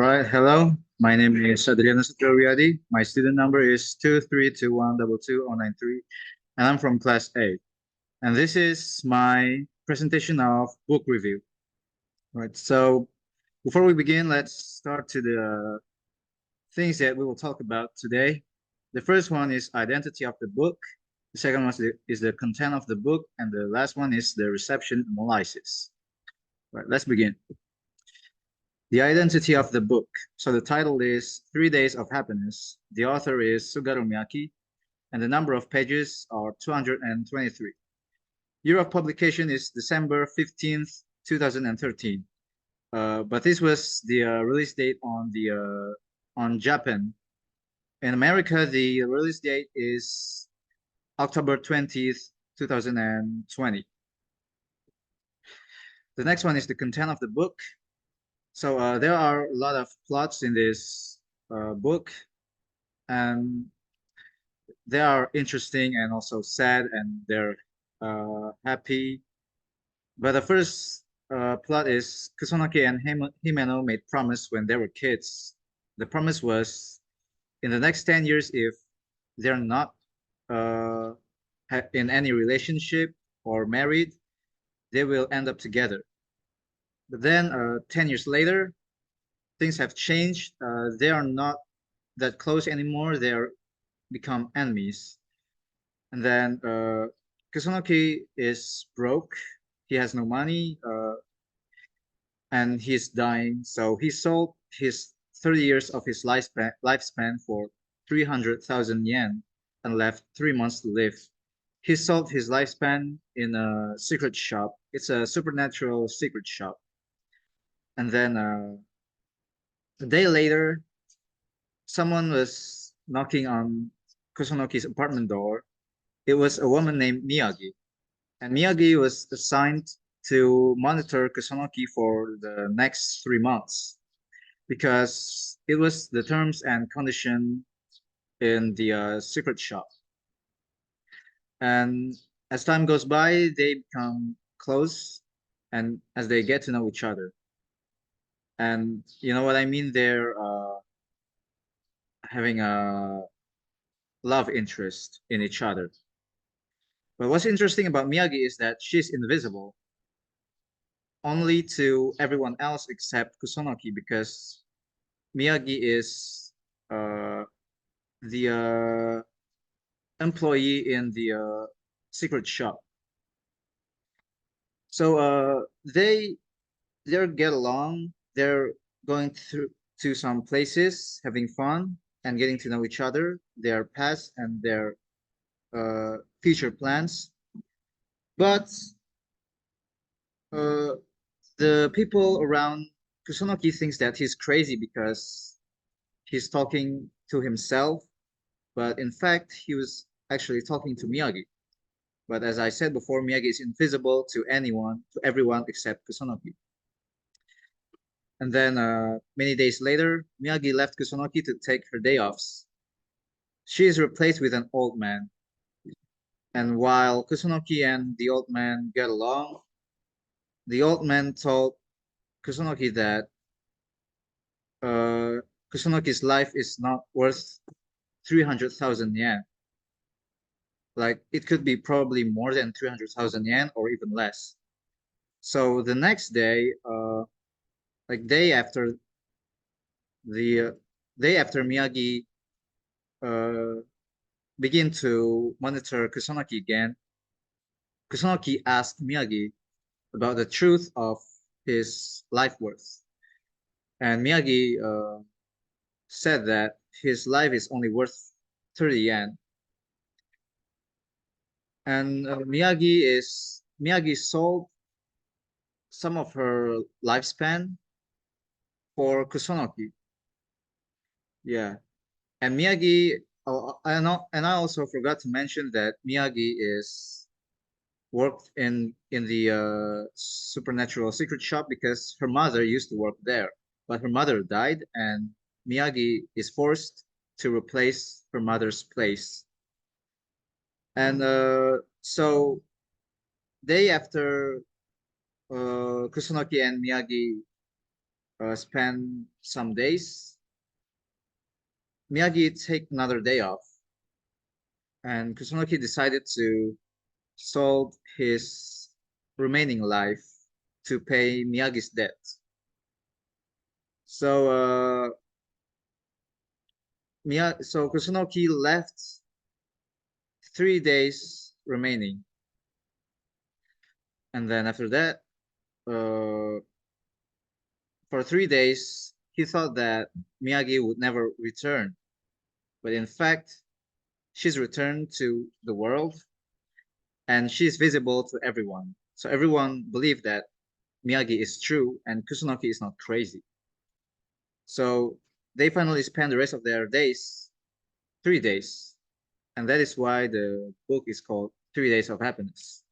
right, hello. My name is Adriano Satrio Wiyadi. My student number is 232122093, and I'm from Class A. And this is my presentation of book review. Right. So before we begin, let's start to the things that we will talk about today. The first one is identity of the book. The second one is the content of the book, and the last one is the reception analysis. Right. Let's begin. The identity of the book. So the title is 3 Days of Happiness. The author is Sugaru Miyake, and the number of pages are 223. Year of publication is December 15th, 2013. But this was the release date on Japan. In America, the release date is October 20th, 2020. The next one is the content of the book. So there are a lot of plots in this book, and they are interesting and also sad, and they're happy. But the first plot is Kusanagi and Himeno made promise when they were kids. The promise was in the next 10 years, if they're not uh, in any relationship or married, they will end up together. But then 10 years later, things have changed. They are not that close anymore. They're become enemies. And then Kusunoki is broke. He has no money, and he's dying. So he sold his 30 years of his lifespan for 300,000 yen and left 3 months to live. He sold his lifespan in a secret shop. It's a supernatural secret shop. And then a day later, someone was knocking on Kusunoki's apartment door. It was a woman named Miyagi. And Miyagi was assigned to monitor Kusunoki for the next 3 months because it was the terms and condition in the secret shop. And as time goes by, they become close, and as they get to know each other. And you know what I mean? They're having a love interest in each other. But what's interesting about Miyagi is that she's invisible only to everyone else except Kusunoki, because Miyagi is uh, the employee in the secret shop. So they get along. They're going through to some places, having fun and getting to know each other, their past and their future plans. But uh, the people around Kusunoki thinks that he's crazy because he's talking to himself, but in fact, he was actually talking to Miyagi. But as I said before, Miyagi is invisible to anyone, to everyone except Kusunoki. And then many days later, Miyagi left Kusunoki to take her day offs. She is replaced with an old man. And while Kusunoki and the old man get along, the old man told Kusunoki that uh, Kusunoki's life is not worth 300,000 yen. Like it could be probably more than 300,000 yen or even less. So the next day, like the day after Miyagi uh, begin to monitor Kusanagi again, Kusanagi asked Miyagi about the truth of his life worth. And Miyagi said that his life is only worth 30 yen. And Miyagi sold some of her lifespan for Kusanagi. Yeah. And Miyagi, oh, and I also forgot to mention that Miyagi is worked in the supernatural secret shop because her mother used to work there, but her mother died, and Miyagi is forced to replace her mother's place. And so day after Kusunoki and Miyagi spend some days. Miyagi take another day off, and Kusunoki decided to sold his remaining life to pay Miyagi's debt. So so Kusunoki left 3 days remaining, and then after that, uh, for 3 days, he thought that Miyagi would never return, but in fact, she's returned to the world, and she's visible to everyone. So everyone believed that Miyagi is true and Kusunoki is not crazy. So they finally spend the rest of their days, 3 days, and that is why the book is called 3 Days of Happiness.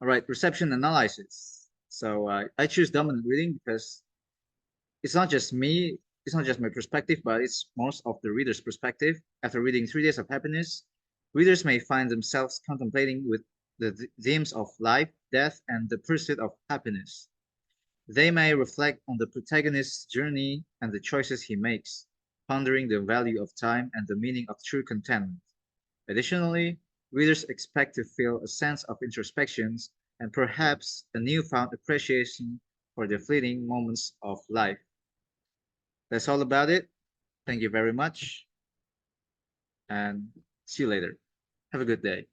All right, perception analysis. So I choose dominant reading because it's not just me, it's not just my perspective, but it's most of the reader's perspective. After reading 3 Days of Happiness, readers may find themselves contemplating with the themes of life, death, and the pursuit of happiness. They may reflect on the protagonist's journey and the choices he makes, pondering the value of time and the meaning of true contentment. Additionally, readers expect to feel a sense of introspection and perhaps a newfound appreciation for the fleeting moments of life. That's all about it. Thank you very much, and see you later. Have a good day.